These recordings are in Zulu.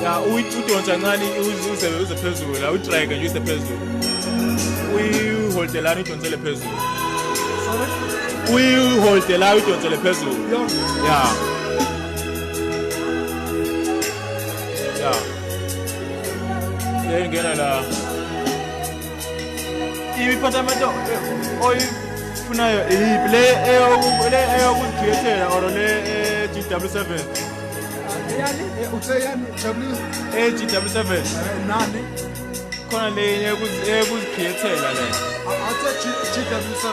Ya udonsa kancane uze phezulu la udrag nje use phezulu. Uyiholdelana udonsele phezulu. Sorry? Uyiholdela udonsele phezulu. Yeah. Ya. Ngena la. Iphathamato oyifunayo iyiphi le eyokuzicreatela or le GW7 Yani uthe yani GW7 nani? khona le eyokuzicreatela le Athe GW7.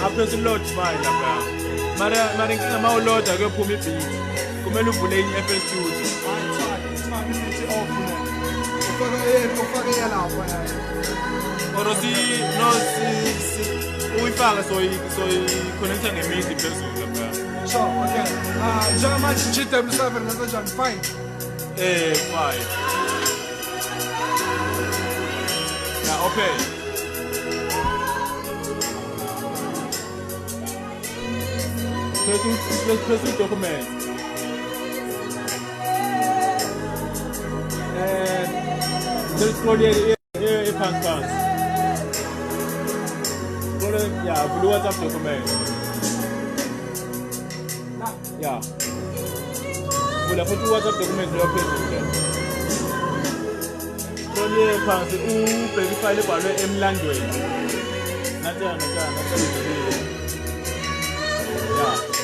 aphezulu load file lapha mara inkinga mawuload akuyophuma ibeat kumele uvule i-FL Studio Ufake yalapha yani. or uyifaka soyi-connecta ngemidi phezulu lapha. Sure, okay. Njengamanje GW7 ngasenjani? Fine. 5 ya okay. Press document. Just scroll here, pants. Scroll, yeah, blue WhatsApp document. Yeah. We'll put WhatsApp document in your page. Scroll here, pants. Verify the value in language. Not. Yeah.